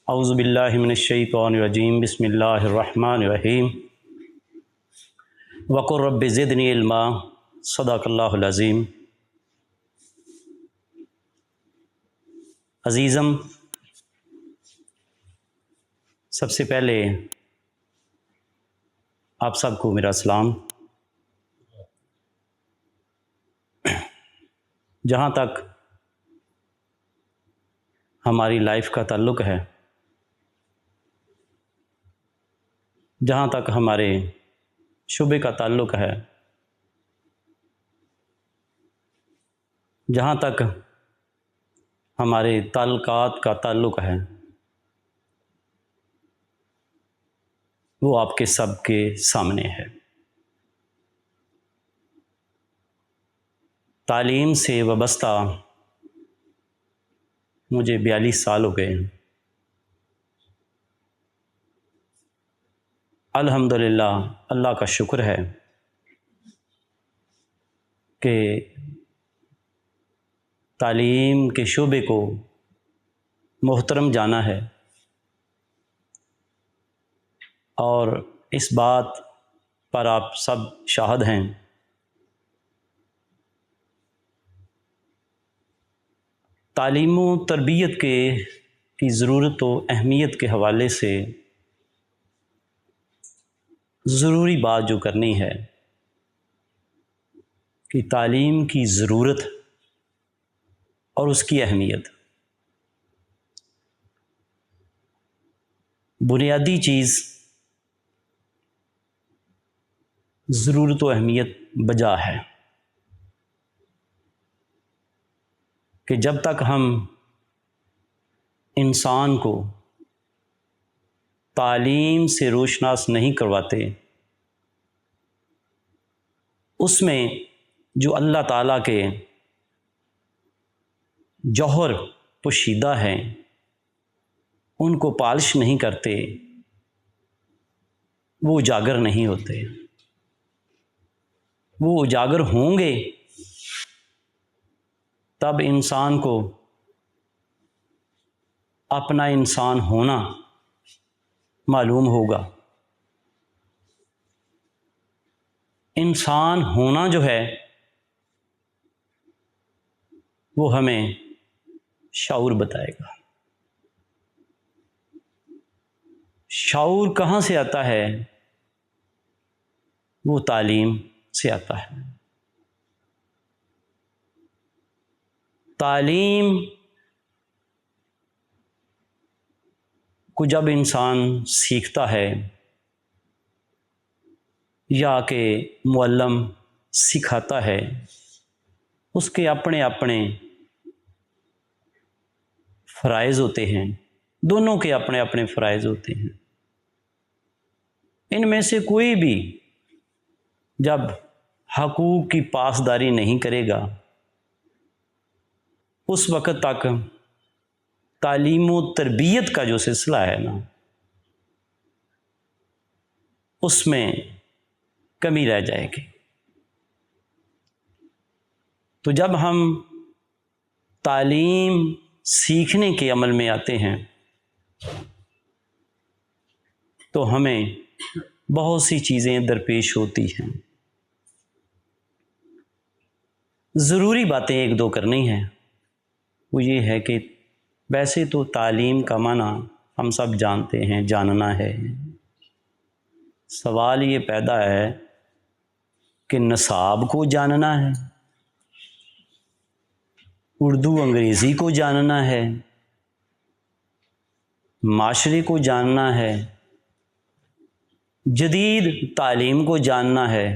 اعوذ باللہ من الشیطان الرجیم بسم اللہ الرحمن الرحیم وقل رب زدنی علما صدق اللہ العظیم۔ عزیزم، سب سے پہلے آپ سب کو میرا سلام۔ جہاں تک ہماری لائف کا تعلق ہے، جہاں تک ہمارے شعبے کا تعلق ہے، جہاں تک ہمارے تعلقات کا تعلق ہے، وہ آپ کے سب کے سامنے ہے۔ تعلیم سے وابستہ مجھے 42 سال ہو گئے۔ الحمدللہ، اللہ کا شکر ہے کہ تعلیم کے شعبے کو محترم جانا ہے، اور اس بات پر آپ سب شاہد ہیں تعلیم و تربیت کی ضرورت و اہمیت کے حوالے سے ضروری بات جو کرنی ہے کہ تعلیم کی ضرورت اور اس کی اہمیت، بنیادی چیز ضرورت و اہمیت بجا ہے کہ جب تک ہم انسان کو تعلیم سے روشناس نہیں کرواتے، اس میں جو اللہ تعالیٰ کے جوہر پوشیدہ ہیں ان کو پالش نہیں کرتے، وہ اجاگر نہیں ہوتے۔ وہ اجاگر ہوں گے تب انسان کو اپنا انسان ہونا معلوم ہوگا۔ انسان ہونا جو ہے وہ ہمیں شعور بتائے گا۔ شعور کہاں سے آتا ہے؟ وہ تعلیم سے آتا ہے۔ تعلیم کو جب انسان سیکھتا ہے یا کہ معلم سکھاتا ہے، اس کے اپنے اپنے فرائض ہوتے ہیں، دونوں کے اپنے اپنے فرائض ہوتے ہیں۔ ان میں سے کوئی بھی جب حقوق کی پاسداری نہیں کرے گا، اس وقت تک تعلیم و تربیت کا جو سلسلہ ہے نا، اس میں کمی رہ جائے گی۔ تو جب ہم تعلیم سیکھنے کے عمل میں آتے ہیں تو ہمیں بہت سی چیزیں درپیش ہوتی ہیں۔ ضروری باتیں ایک دو کرنی ہیں، وہ یہ ہے کہ ویسے تو تعلیم کا معنی ہم سب جانتے ہیں، جاننا ہے۔ سوال یہ پیدا ہے کہ نصاب کو جاننا ہے، اردو انگریزی کو جاننا ہے، معاشرے کو جاننا ہے، جدید تعلیم کو جاننا ہے،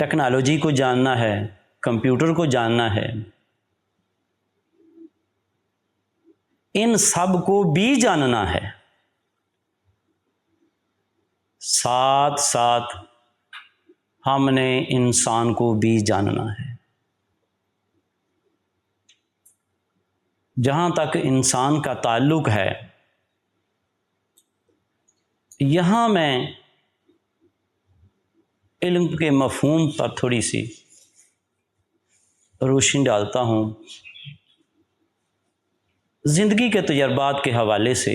ٹیکنالوجی کو جاننا ہے، کمپیوٹر کو جاننا ہے۔ ان سب کو بھی جاننا ہے، ساتھ ساتھ ہم نے انسان کو بھی جاننا ہے۔ جہاں تک انسان کا تعلق ہے، یہاں میں علم کے مفہوم پر تھوڑی سی روشنی ڈالتا ہوں زندگی کے تجربات کے حوالے سے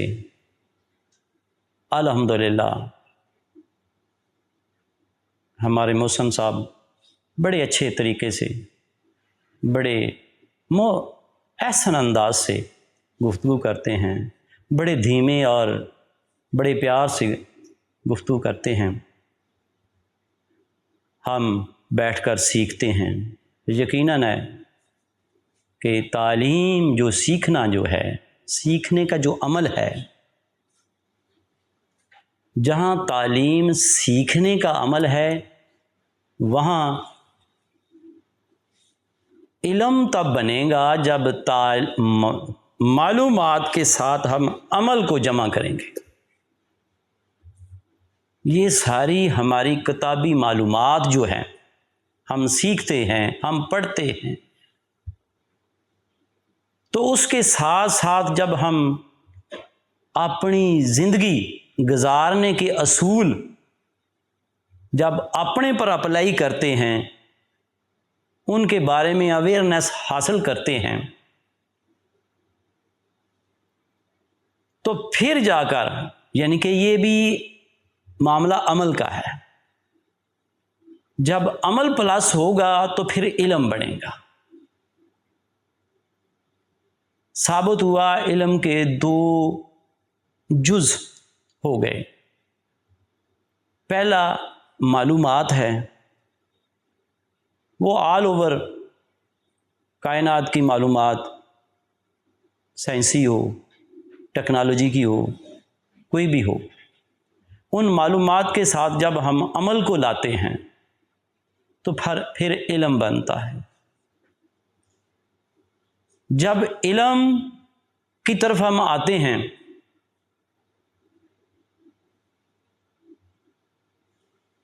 الحمدللہ ہمارے محسن صاحب بڑے اچھے طریقے سے، بڑے احسن انداز سے گفتگو کرتے ہیں، بڑے دھیمے اور بڑے پیار سے گفتگو کرتے ہیں، ہم بیٹھ کر سیکھتے ہیں۔ یقیناً ہے کہ تعلیم جو سیکھنا جو ہے، سیکھنے کا جو عمل ہے، جہاں تعلیم سیکھنے کا عمل ہے وہاں علم تب بنے گا جب معلومات کے ساتھ ہم عمل کو جمع کریں گے۔ یہ ساری ہماری کتابی معلومات جو ہیں، ہم سیکھتے ہیں، ہم پڑھتے ہیں، تو اس کے ساتھ ساتھ جب ہم اپنی زندگی گزارنے کے اصول جب اپنے پر اپلائی کرتے ہیں، ان کے بارے میں اویئرنیس حاصل کرتے ہیں، تو پھر جا کر یعنی کہ یہ بھی معاملہ عمل کا ہے، جب عمل پلس ہوگا تو پھر علم بڑھے گا۔ ثابت ہوا علم کے 2 جز ہو گئے۔ پہلا معلومات ہے، وہ آل اوور کائنات کی معلومات، سائنسی ہو، ٹیکنالوجی کی ہو، کوئی بھی ہو، ان معلومات کے ساتھ جب ہم عمل کو لاتے ہیں تو پھر علم بنتا ہے۔ جب علم کی طرف ہم آتے ہیں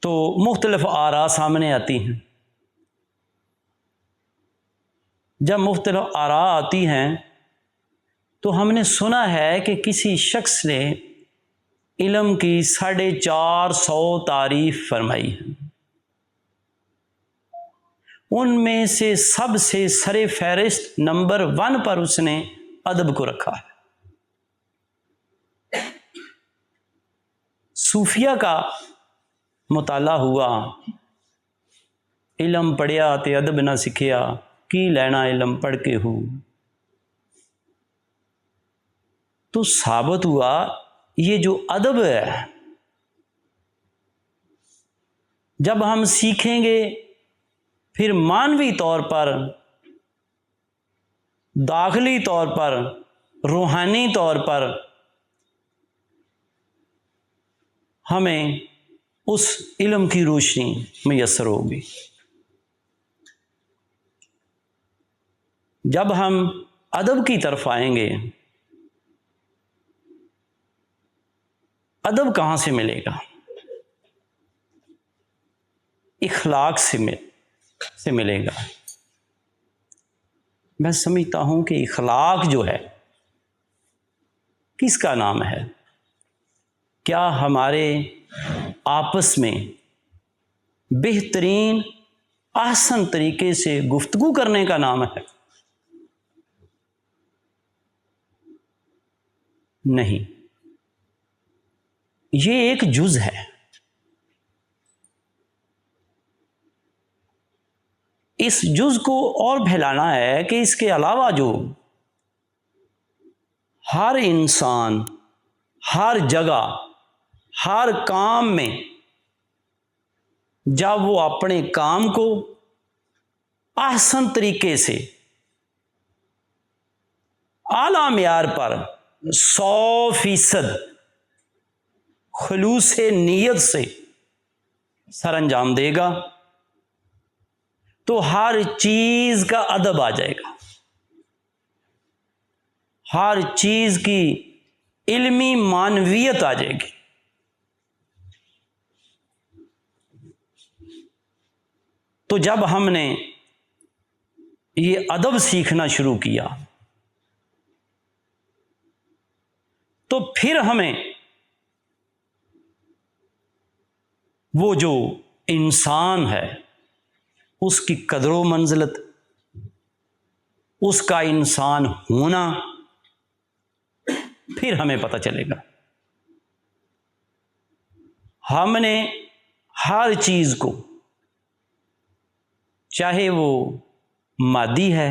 تو مختلف آراء سامنے آتی ہیں۔ جب مختلف آراء آتی ہیں تو ہم نے سنا ہے کہ کسی شخص نے علم کی 450 تعریف فرمائی ہے، ان میں سے سب سے سر فہرست نمبر 1 پر اس نے ادب کو رکھا ہے۔ صوفیہ کا مطالعہ ہوا، علم پڑھیا تے ادب نہ سکھیا، کی لینا علم پڑھ کے ہو، تو ثابت ہوا یہ جو ادب ہے جب ہم سیکھیں گے پھر معنوی طور پر، داخلی طور پر، روحانی طور پر ہمیں اس علم کی روشنی میسر ہوگی۔ جب ہم ادب کی طرف آئیں گے، ادب کہاں سے ملے گا؟ اخلاق سے ملے گا۔ میں سمجھتا ہوں کہ اخلاق جو ہے کس کا نام ہے؟ کیا ہمارے آپس میں بہترین احسن طریقے سے گفتگو کرنے کا نام ہے؟ نہیں، یہ ایک جز ہے۔ اس جز کو اور پھیلانا ہے کہ اس کے علاوہ جو ہر انسان ہر جگہ ہر کام میں جب وہ اپنے کام کو احسن طریقے سے اعلیٰ معیار پر 100% خلوص نیت سے سر انجام دے گا تو ہر چیز کا ادب آ جائے گا، ہر چیز کی علمی معنویت آ جائے گی۔ تو جب ہم نے یہ ادب سیکھنا شروع کیا تو پھر ہمیں وہ جو انسان ہے اس کی قدر و منزلت، اس کا انسان ہونا، پھر ہمیں پتہ چلے گا۔ ہم نے ہر چیز کو، چاہے وہ مادی ہے،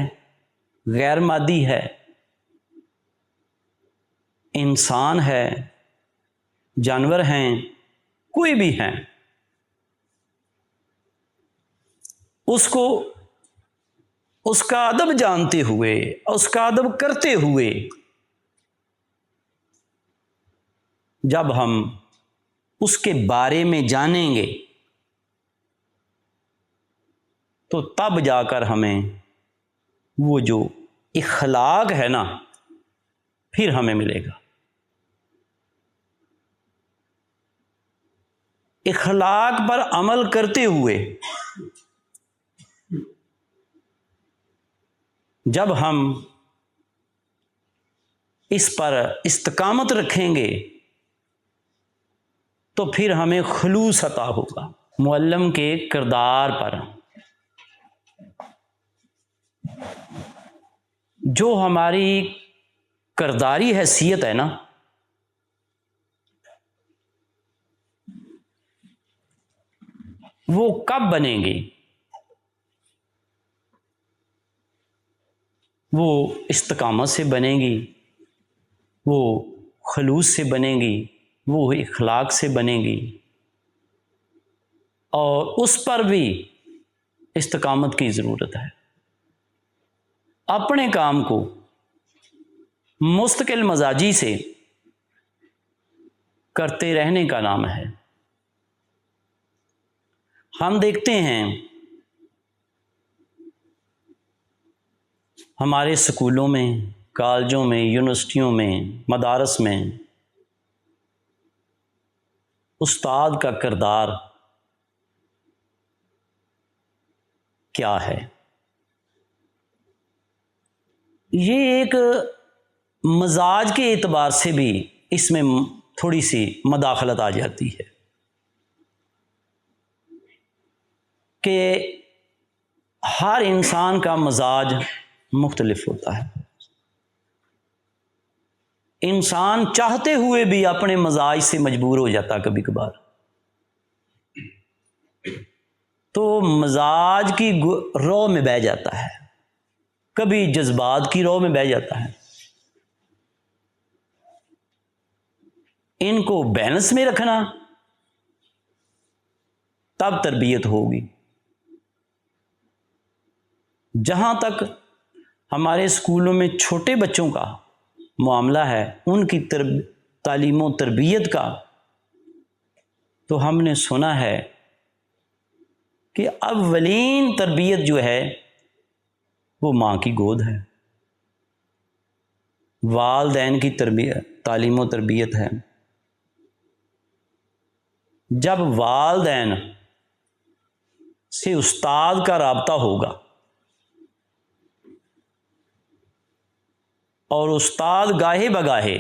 غیر مادی ہے، انسان ہے، جانور ہیں، کوئی بھی ہیں، اس کو اس کا ادب جانتے ہوئے، اس کا ادب کرتے ہوئے جب ہم اس کے بارے میں جانیں گے تو تب جا کر ہمیں وہ جو اخلاق ہے نا، پھر ہمیں ملے گا۔ اخلاق پر عمل کرتے ہوئے جب ہم اس پر استقامت رکھیں گے تو پھر ہمیں خلوص عطا ہوگا۔ معلم کے کردار پر جو ہماری کرداری حیثیت ہے نا، وہ کب بنے گی؟ وہ استقامت سے بنے گی، وہ خلوص سے بنے گی، وہ اخلاق سے بنے گی، اور اس پر بھی استقامت کی ضرورت ہے۔ اپنے کام کو مستقل مزاجی سے کرتے رہنے کا نام ہے۔ ہم دیکھتے ہیں ہمارے اسکولوں میں، کالجوں میں، یونیورسٹیوں میں، مدارس میں استاد کا کردار کیا ہے؟ یہ ایک مزاج کے اعتبار سے بھی اس میں تھوڑی سی مداخلت آ جاتی ہے کہ ہر انسان کا مزاج مختلف ہوتا ہے۔ انسان چاہتے ہوئے بھی اپنے مزاج سے مجبور ہو جاتا کبھی کبھار، تو مزاج کی رو میں بہہ جاتا ہے، کبھی جذبات کی رو میں بہہ جاتا ہے۔ ان کو بیلنس میں رکھنا تب تربیت ہوگی۔ جہاں تک ہمارے اسکولوں میں چھوٹے بچوں کا معاملہ ہے، ان کی تعلیم و تربیت کا، تو ہم نے سنا ہے کہ اولین تربیت جو ہے وہ ماں کی گود ہے، والدین کی تعلیم و تربیت ہے۔ جب والدین سے استاد کا رابطہ ہوگا اور استاد گاہے بگاہے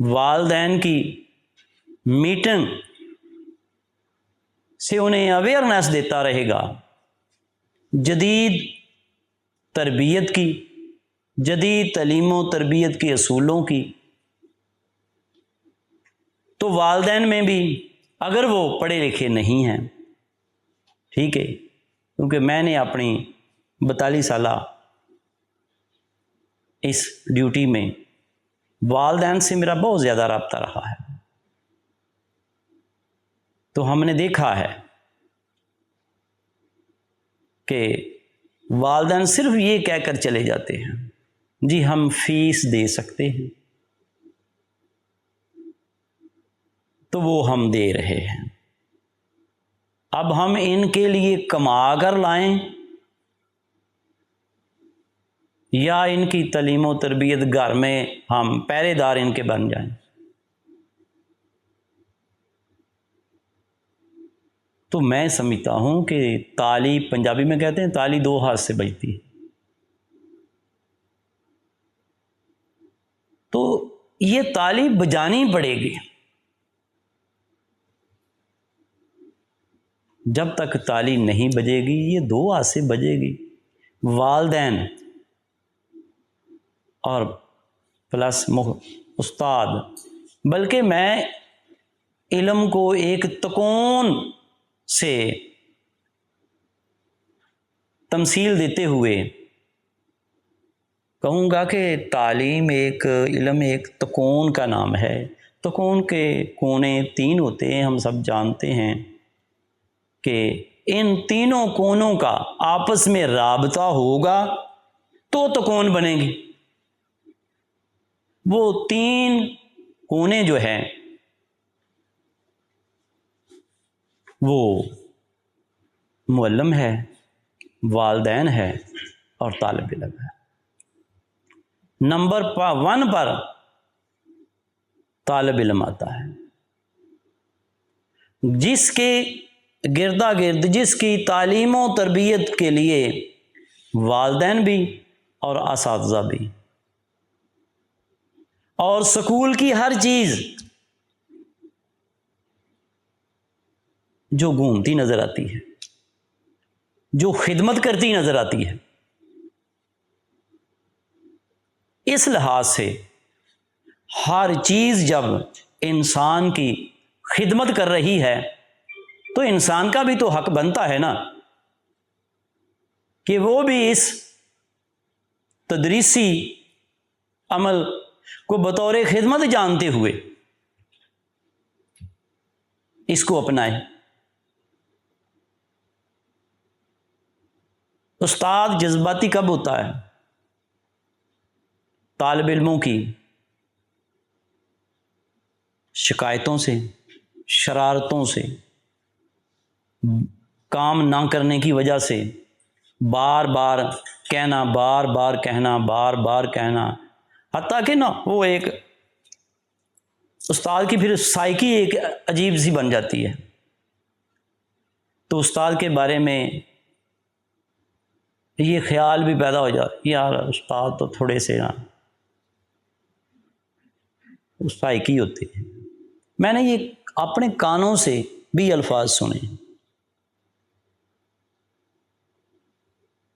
والدین کی میٹنگ سے انہیں اویئرنیس دیتا رہے گا جدید تربیت کی، جدید تعلیم و تربیت کے اصولوں کی، تو والدین میں بھی، اگر وہ پڑھے لکھے نہیں ہیں، ٹھیک ہے، کیونکہ میں نے اپنی 42 سالہ اس ڈیوٹی میں والدین سے میرا بہت زیادہ رابطہ رہا ہے، تو ہم نے دیکھا ہے کہ والدین صرف یہ کہہ کر چلے جاتے ہیں، جی ہم فیس دے سکتے ہیں، تو وہ ہم دے رہے ہیں، اب ہم ان کے لیے کما کر لائیں یا ان کی تعلیم و تربیت گھر میں ہم پہرے دار ان کے بن جائیں۔ تو میں سمجھتا ہوں کہ تالی، پنجابی میں کہتے ہیں تالی 2 ہاتھ سے بجتی ہے، تو یہ تالی بجانی پڑے گی۔ جب تک تالی نہیں بجے گی یہ 2 ہاتھ سے بجے گی۔ والدین اور پلس استاد، بلکہ میں علم کو ایک تکون سے تمثیل دیتے ہوئے کہوں گا کہ تعلیم علم ایک تکون کا نام ہے۔ تکون کے کونے 3 ہوتے ہیں، ہم سب جانتے ہیں کہ ان تینوں کونوں کا آپس میں رابطہ ہوگا تو تکون بنے گی۔ وہ 3 کونے جو ہیں وہ معلم ہے، والدین ہے اور طالب علم ہے۔ نمبر 1 پر طالب علم آتا ہے، جس کے گردا گرد، جس کی تعلیم و تربیت کے لیے والدین بھی اور اساتذہ بھی اور سکول کی ہر چیز جو گھومتی نظر آتی ہے، جو خدمت کرتی نظر آتی ہے، اس لحاظ سے ہر چیز جب انسان کی خدمت کر رہی ہے تو انسان کا بھی تو حق بنتا ہے نا کہ وہ بھی اس تدریسی عمل کو بطور خدمت جانتے ہوئے اس کو اپنائے۔ استاد جذباتی کب ہوتا ہے؟ طالب علموں کی شکایتوں سے، شرارتوں سے، کام نہ کرنے کی وجہ سے، بار بار کہنا، بار بار کہنا، بار بار کہنا، حتیٰ کہ نا وہ ایک استاد کی پھر سائیکی ایک عجیب سی بن جاتی ہے۔ تو استاد کے بارے میں یہ خیال بھی پیدا ہو جاتا، یار استاد تو تھوڑے سے نا سائیکی ہوتے ہیں۔ میں نے یہ اپنے کانوں سے بھی الفاظ سنے۔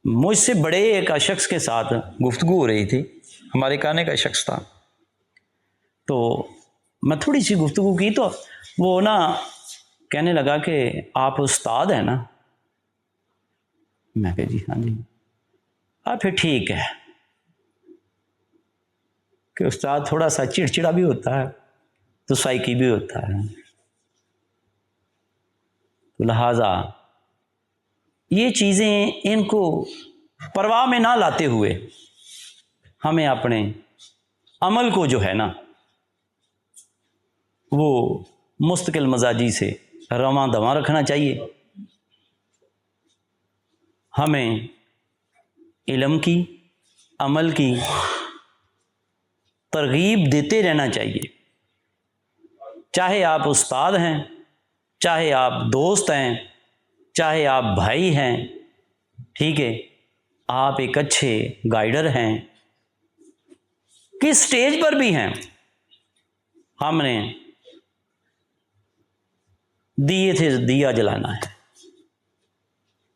مجھ سے بڑے ایک شخص کے ساتھ گفتگو ہو رہی تھی، ہمارے کانے کا شخص تھا، تو میں تھوڑی سی گفتگو کی تو وہ نا کہنے لگا کہ آپ استاد ہیں نا؟ میں کہا جی ہاں جی۔ پھر ٹھیک ہے کہ استاد تھوڑا سا چڑچڑا بھی ہوتا ہے تو سائیکی بھی ہوتا ہے، تو لہٰذا یہ چیزیں ان کو پرواہ میں نہ لاتے ہوئے ہمیں اپنے عمل کو جو ہے نا وہ مستقل مزاجی سے رواں دواں رکھنا چاہیے۔ ہمیں علم کی، عمل کی ترغیب دیتے رہنا چاہیے، چاہے آپ استاد ہیں، چاہے آپ دوست ہیں، چاہے آپ بھائی ہیں، ٹھیک ہے، آپ ایک اچھے گائیڈر ہیں، کس سٹیج پر بھی ہیں، ہم نے دیے تھے دیا جلانا ہے۔